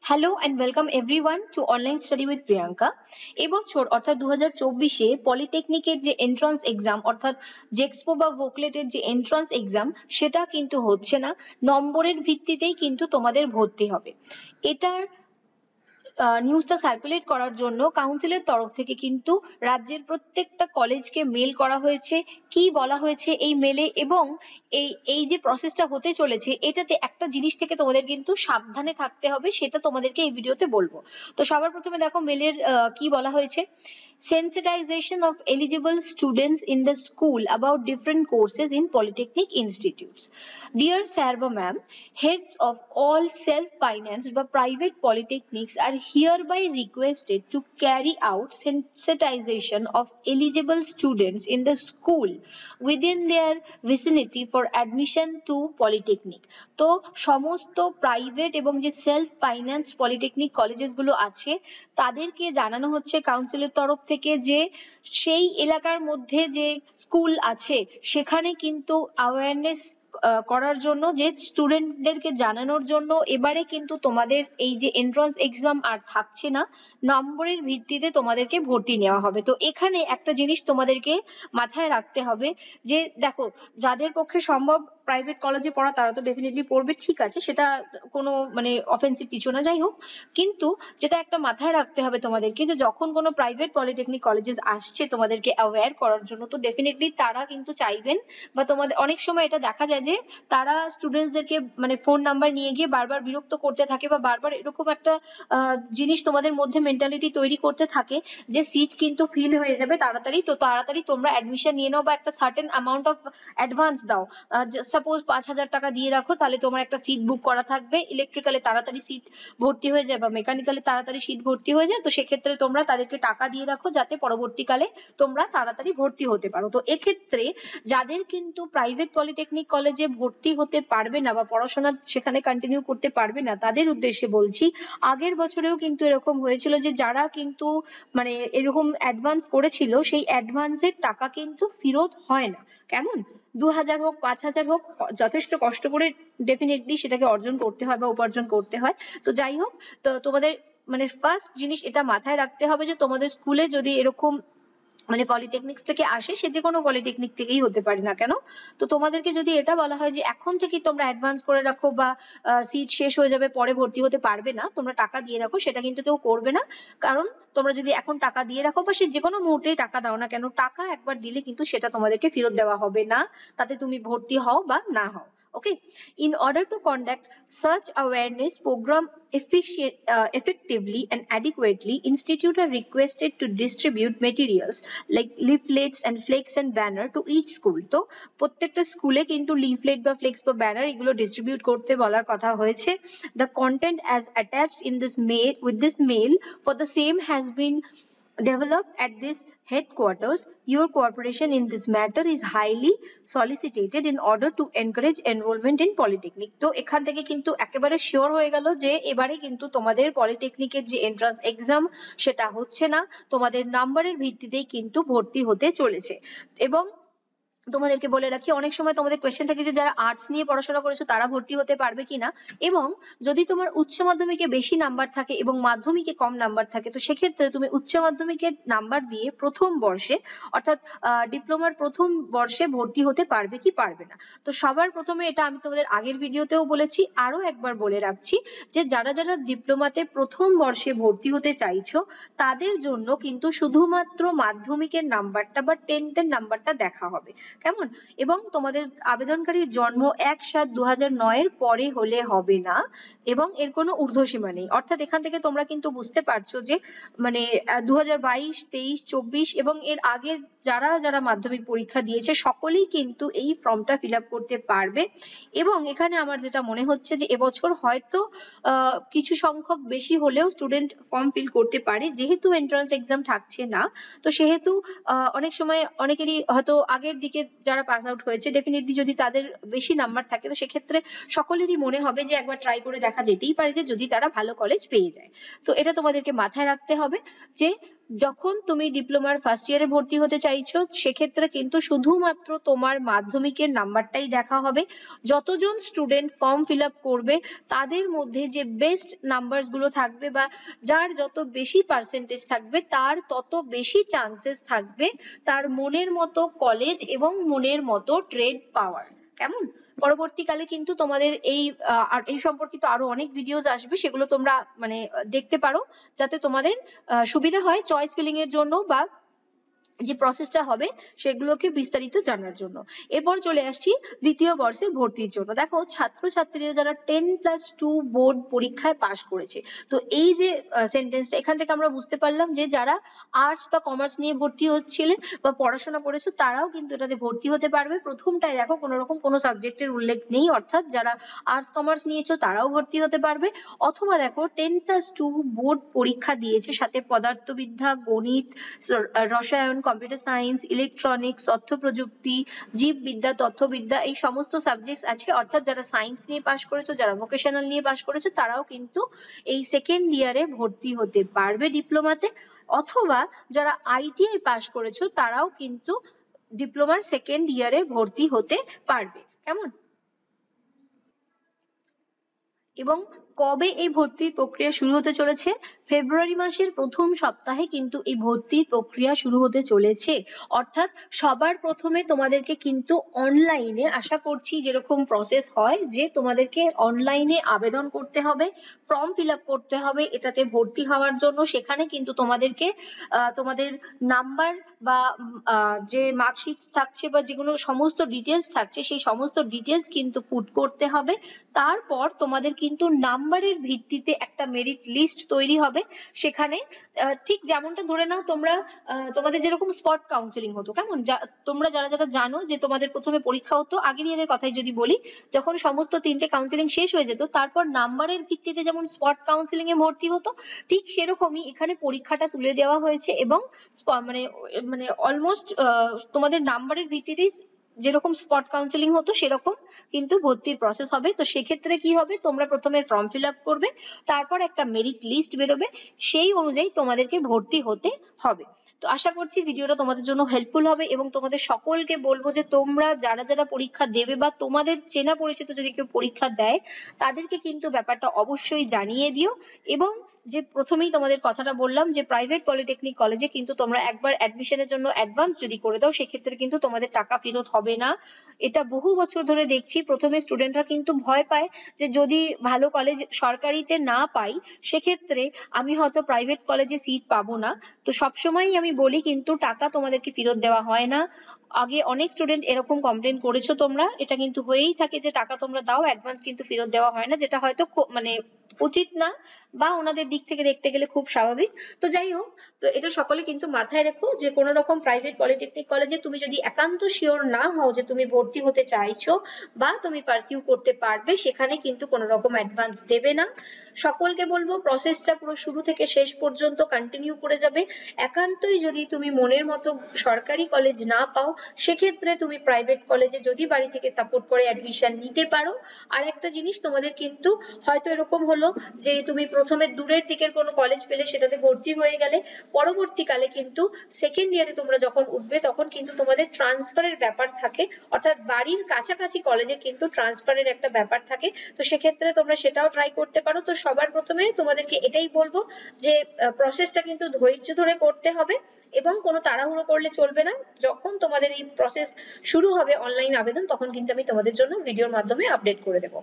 Hello and welcome everyone two online study with Priyanka. এবছর অর্থাৎ 2024-এ পলিটেকনিকের যে এন্ট্রান্স এক্সাম অর্থাৎ জেক্সপো বা ভোকলেটের যে এন্ট্রান্স এক্সাম সেটা কিন্তু হচ্ছে না, নম্বরের ভিত্তিতেই কিন্তু তোমাদের ভর্তি হবে। এটার নিউজটা সার্কুলেট করার জন্য কাউন্সিলের তরফ থেকে কিন্তু রাজ্যের প্রত্যেকটা কলেজকে মেল করা হয়েছে। কি বলা হয়েছে এই মেলে এবং এই এই যে প্রসেসটা হতে চলেছে এটাতে একটা জিনিস থেকে তোমাদের কিন্তু সাবধানে থাকতে হবে, সেটা তোমাদেরকে এই ভিডিওতে বলবো। তো সবার প্রথমে দেখো মেলের কি বলা হয়েছে। Sensitization of eligible students in the school about different courses in polytechnic institutes. Dear Sarva ma'am, heads of all self-financed but private polytechnics are hereby requested to carry out sensitization of eligible students in the school within their vicinity for admission to polytechnic. তো সমস্ত private এবং যে self finance polytechnic colleges গুলো আছে তাদেরকে জানানো হচ্ছে কাউন্সিলের তরফ থেকে যে সেই এলাকার মধ্যে যে স্কুল আছে সেখানে কিন্তু অ্যাওয়ারনেস করার জন্য, যে স্টুডেন্টদেরকে জানানোর জন্য এবারে কিন্তু তোমাদের এই যে এন্ট্রান্স এক্সাম আর থাকছে না, নম্বরের ভিত্তিতে তোমাদেরকে ভর্তি নেওয়া হবে। তো এখানে একটা জিনিস তোমাদেরকে মাথায় রাখতে হবে যে দেখো, যাদের পক্ষে সম্ভব প্রাইভেট কলেজে পড়া তারা তো ডেফিনেটলি পড়বে, ঠিক আছে, সেটা কোনো মানে অফেন্সিভ কিছু না, যাই হোক। কিন্তু যেটা একটা মাথায় রাখতে হবে তোমাদেরকে যে যখন কোনো প্রাইভেট পলিটেকনিক কলেজেস আসছে তোমাদেরকে অ্যাওয়্যার করার জন্য, তো ডেফিনেটলি তারা কিন্তু চাইবেন বা তোমাদের অনেক সময় এটা দেখা যায় যে তারা স্টুডেন্টসদেরকে মানে ফোন নাম্বার নিয়ে গিয়ে বারবার বিরক্ত করতে থাকে বা বারবার এরকম একটা জিনিস তোমাদের মধ্যে মেন্টালিটি তৈরি করতে থাকে যে সিট কিন্তু ফিল হয়ে যাবে তাড়াতাড়ি, তো তাড়াতাড়ি তোমরা অ্যাডমিশন নিয়ে নাও বা একটা সার্টেন অ্যামাউন্ট অফ অ্যাডভান্স দাও। সাপোজ 5,000 টাকা দিয়ে রাখো, তাহলে তোমার একটা সিট বুক করা থাকবে, ইলেকট্রিক্যালে তাড়াতাড়ি সিট ভর্তি হয়ে যায় বা মেকানিক্যালে তাড়াতাড়ি সিট ভর্তি হয়ে যায়। তো সেক্ষেত্রে তোমরা তাদেরকে টাকা দিয়ে রাখো যাতে পরবর্তীকালে তোমরা তাড়াতাড়ি ভর্তি হতে পারো। তো এক্ষেত্রে যাদের কিন্তু প্রাইভেট পলিটেকনিক কলেজে ভর্তি হতে পারবে না বা পড়াশোনা সেখানে কন্টিনিউ করতে পারবে না তাদের উদ্দেশ্যে বলছি, আগের বছরেও কিন্তু এরকম হয়েছিল যে যারা কিন্তু মানে এরকম অ্যাডভান্স করেছিল সেই অ্যাডভান্সের টাকা কিন্তু ফেরত হয় না। কেমন 2,000 হোক 5,000 হোক, যথেষ্ট কষ্ট করে ডেফিনেটলি সেটাকে অর্জন করতে হয় বা উপার্জন করতে হয়। তো যাই হোক, তো তোমাদের মানে ফার্স্ট জিনিস এটা মাথায় রাখতে হবে যে তোমাদের স্কুলে যদি এরকম মানে পলিটেকনিক্স থেকে আসে, সে যে কোনো পলিটেকনিক থেকেই হতে পারে না কেন, তো তোমাদেরকে যদি এটা বলা হয় যে এখন থেকেই তোমরা অ্যাডভান্স করে রাখো বা সিট শেষ হয়ে যাবে পরে ভর্তি হতে পারবে না, তোমরা টাকা দিয়ে রাখো, সেটা কিন্তু কেউ করবে না। কারণ তোমরা যদি এখন টাকা দিয়ে রাখো বা সে যে কোনো মুহূর্তেই টাকা দাও না কেন, টাকা একবার দিলে কিন্তু সেটা তোমাদেরকে ফেরত দেওয়া হবে না, তাতে তুমি ভর্তি হও বা না হও। Okay, in order to conduct such awareness program effectively and adequately, institute are requested to distribute materials like leaflets and flex and banner to each school. তো প্রত্যেকটা স্কুলে কিন্তু লিফলেট বা ফ্লেক্স বা ব্যানার এগুলো ডিস্ট্রিবিউট করতে বলার কথা হয়েছে। The content as attached in this mail with this mail for the same has been developed at this headquarters. Your cooperation in this matter is highly solicited in order to encourage enrollment in polytechnic. তো এখান থেকে কিন্তু একেবারে sure হয়ে গেল যে এবারে কিন্তু তোমাদের পলিটেকনিকের যে এন্ট্রান্স এক্সাম সেটা হচ্ছে না, তোমাদের নাম্বারের ভিত্তিতেই কিন্তু ভর্তি হতে চলেছে। এবং তোমাদেরকে বলে রাখি, অনেক সময় তোমাদের কোয়েশ্চেন থাকে যে যারা আর্টস নিয়ে পড়াশোনা করেছো তারা ভর্তি হতে পারবে কিনা, এবং যদি তোমার উচ্চ মাধ্যমিকে বেশি নাম্বার থাকে এবং মাধ্যমিকে কম নাম্বার থাকে তো সেক্ষেত্রে তুমি উচ্চ মাধ্যমিকের নাম্বার দিয়ে প্রথম বর্ষে অর্থাৎ ডিপ্লোমার প্রথম বর্ষে ভর্তি হতে পারবে কি পারবে না। তো সবার প্রথমে এটা আমি তোমাদের আগের ভিডিওতেও বলেছি, আরো একবার বলে রাখছি যে যারা যারা ডিপ্লোমাতে প্রথম বর্ষে ভর্তি হতে চাইছো তাদের জন্য কিন্তু শুধুমাত্র মাধ্যমিকের নাম্বারটা বা 10th এর নাম্বারটা দেখা হবে, কেমন। এবং তোমাদের আবেদনকারীর জন্ম 1/7/2009 এর পরে হলে হবে না, এবং এর কোনো ঊর্ধ্বসীমা নেই। অর্থাৎ এখান থেকে তোমরা কিন্তু বুঝতে পারছো যে মানে 2022, 23, 24 এবং এর আগে যারা যারা মাধ্যমিক পরীক্ষা দিয়েছে সকলেই কিন্তু এই ফর্মটা ফিল আপ করতে পারবে। এবং এখানে আমার যেটা মনে হচ্ছে যে এবছর হয়তো কিছু সংখ্যক বেশি হলেও স্টুডেন্ট ফর্ম ফিল করতে পারে, যেহেতু এন্ট্রান্স এক্সাম থাকছে না। তো সেহেতু অনেক সময় অনেকেরই হয়তো আগের দিকে যারা পাস আউট হয়েছে ডেফিনেটলি যদি তাদের বেশি নাম্বার থাকে তো সেক্ষেত্রে সকলেরই মনে হবে যে একবার ট্রাই করে দেখা যেতেই পারে যে যদি তারা ভালো কলেজ পেয়ে যায়। তো এটা তোমাদেরকে মাথায় রাখতে হবে যে যখন তুমি ডিপ্লোমার ফার্স্ট ইয়ারে ভর্তি হতে চাইছো সেক্ষেত্রে কিন্তু শুধুমাত্র তোমার মাধ্যমিকের নাম্বারটাই দেখা হবে। যতজন স্টুডেন্ট ফর্ম ফিল আপ করবে তাদের মধ্যে যে বেস্ট নাম্বারস গুলো থাকবে বা যার যত বেশি পার্সেন্টেজ থাকবে তার তত বেশি চান্সেস থাকবে তার মনের মতো কলেজ এবং মনের মতো ট্রেড পাওয়ার। কেমন? পরবর্তীকালে কিন্তু তোমাদের এই সম্পর্কিত আরো অনেক ভিডিওস আসবে, সেগুলো তোমরা মানে দেখতে পারো যাতে তোমাদের সুবিধা হয় চয়েস ফিলিং এর জন্য বা যে প্রসেসটা হবে সেগুলোকে বিস্তারিত জানার জন্য। এরপর চলে আসছি দ্বিতীয় বর্ষের ভর্তির জন্য। দেখো ছাত্রছাত্রীরা যারা 10+2 বোর্ড পরীক্ষায় পাশ করেছে, তো এই যে সেন্টেন্সটা এখান থেকে আমরা বুঝতে পারলাম যে যারা আর্টস বা কমার্স নিয়ে ভর্তি হচ্ছিলে বা পড়াশোনা করেছো তারাও কিন্তু এটাতে ভর্তি হতে পারবে। প্রথমটায় দেখো কোনো রকম কোনো সাবজেক্টের উল্লেখ নেই, অর্থাৎ যারা আর্টস কমার্স নিয়েছো তারাও ভর্তি হতে পারবে। অথবা দেখো 10+2 বোর্ড পরীক্ষা দিয়েছে, সাথে পদার্থবিদ্যা, গণিত, রসায়ন, কম্পিউটার সায়েন্স, ইলেকট্রনিক্স, তথ্য প্রযুক্তি, জীববিদ্যা, তথ্যবিদ্যা এই সমস্ত সাবজেক্টস আছে, অর্থাৎ যারা সায়েন্স নিয়ে পাশ করেছো, যারা ভোকেশনাল নিয়ে পাশ করেছো তারাও কিন্তু এই সেকেন্ড ইয়ারে ভর্তি হতে পারবে ডিপ্লোমাতে। অথবা যারা আইটিআই পাশ করেছো তারাও কিন্তু ডিপ্লোমার সেকেন্ড ইয়ারে ভর্তি হতে পারবে। কেমন? এবং কবে এই ভর্তির প্রক্রিয়া শুরু হতে চলেছে? ফেব্রুয়ারি মাসের প্রথম সপ্তাহে কিন্তু এই ভর্তির প্রক্রিয়া শুরু হতে চলেছে। অর্থাৎ সবার প্রথমে তোমাদেরকে কিন্তু অনলাইনে, আশা করছি যেরকম প্রসেস হয় যে তোমাদেরকে অনলাইনে আবেদন করতে হবে, ফর্ম ফিল আপ করতে হবে এটাতে ভর্তি হওয়ার জন্য। সেখানে কিন্তু তোমাদেরকে তোমাদের নাম্বার বা যে মার্কশিট থাকছে বা যেগুলো সমস্ত ডিটেলস থাকছে সেই সমস্ত ডিটেলস কিন্তু পুট করতে হবে। তারপর তোমাদের কিন্তু নাম্বারের ভিত্তিতে একটা মেরিট লিস্ট তৈরি হবে। সেখানে ঠিক যেমনটা ধরে নাও তোমরা তোমাদের যেরকম স্পট কাউন্সিলিং হতো, কেমন? তোমরা যারা যারা জানো যে তোমাদের প্রথমে পরীক্ষা হতো, আগের ইয়ারের কথাই যদি বলি, যখন সমস্ত 3টে কাউন্সিলিং শেষ হয়ে যেত তারপর নাম্বারের ভিত্তিতে যেমন স্পট কাউন্সিলিং এ ভর্তি হতো, ঠিক সেরকমই এখানে পরীক্ষাটা তুলে দেওয়া হয়েছে এবং মানে মানে অলমোস্ট তোমাদের নাম্বারের ভিত্তিতেই যেরকম স্পট কাউন্সিলিং হতো সেরকম কিন্তু ভর্তির প্রসেস হবে। তো সেক্ষেত্রে কি হবে, তোমরা প্রথমে ফর্ম ফিল আপ করবে, তারপর একটা মেরিট লিস্ট বেরোবে, সেই অনুযায়ী তোমাদেরকে ভর্তি হতে হবে। তো আশা করছি ভিডিওটা তোমাদের জন্য হেল্পফুল হবে এবং তোমাদের সকলকে বলবো যে তোমরা যারা যারা পরীক্ষা দেবে বা তোমাদের চেনা পরিচিত যদি কেউ পরীক্ষা দেয় তাদেরকে কিন্তু ব্যাপারটা অবশ্যই জানিয়ে দিও। এবং যে প্রথমেই তোমাদের কথাটা বললাম যে প্রাইভেট পলিটেকনিক কলেজে কিন্তু তোমরা একবার অ্যাডমিশনের জন্য অ্যাডভান্স যদি করে দাও সেক্ষেত্রে কিন্তু তোমাদের টাকা ফেরত হবে না। এটা বহু বছর ধরে দেখছি, প্রথমে স্টুডেন্টরা কিন্তু ভয় পায় যে যদি ভালো কলেজ সরকারিতে না পাই সেক্ষেত্রে আমি হয়তো প্রাইভেট কলেজে সিট পাবো না। তো সবসময়ই আমি বলি কিন্তু টাকা তোমাদেরকে ফেরত দেওয়া হয় না। আগে অনেক স্টুডেন্ট এরকম কমপ্লেন করেছো তোমরা, এটা কিন্তু হয়েই থাকে যে টাকা তোমরা দাও অ্যাডভান্স কিন্তু ফেরত দেওয়া হয় না, যেটা হয়তো মানে উচিত না বা ওনাদের দিক থেকে দেখতে গেলে খুব স্বাভাবিক। তো যাই হোক, তো এটা সকলে কিন্তু মাথায় রেখো যে কোনো রকম প্রাইভেট পলিটেকনিক কলেজে তুমি যদি একান্ত শিওর না হও যে তুমি ভর্তি হতে চাইছো বা তুমি পার্সিউ করতে পারবে সেখানে কিন্তু কোনো রকম অ্যাডভান্স দেবে না। সকলকে বলবো প্রসেসটা পুরো শুরু থেকে শেষ পর্যন্ত কন্টিনিউ করে যাবে। একান্তই যদি তুমি মনের মতো সরকারি কলেজ না পাও সেক্ষেত্রে তুমি প্রাইভেট কলেজে যদি বাড়ি থেকে সাপোর্ট করে অ্যাডমিশন নিতে পারো। আর একটা জিনিস তোমাদের কিন্তু হয়তো এরকম হলো যে তুমি প্রথমে দূরের দিকের কোনো কলেজ পেলে সেটাতে ভর্তি হয়ে গেলে, পরবর্তীকালে কিন্তু সেকেন্ড ইয়ারে তোমরা যখন উঠবে তখন কিন্তু তোমাদের ট্রান্সফারের ব্যাপার থাকে, অর্থাৎ বাড়ির কাছাকাছি কলেজে কিন্তু ট্রান্সফারের একটা ব্যাপার থাকে। তো সেক্ষেত্রে তোমরা সেটাও ট্রাই করতে পারো। তো সবার প্রথমে তোমাদেরকে এটাই বলবো যে প্রসেসটা কিন্তু ধৈর্য ধরে করতে হবে এবং কোনো তাড়াহুড়ো করলে চলবে না। যখন তোমাদের এই প্রসেস শুরু হবে অনলাইন আবেদন তখন কিন্তু আমি তোমাদের জন্য ভিডিওর মাধ্যমে আপডেট করে দেবো।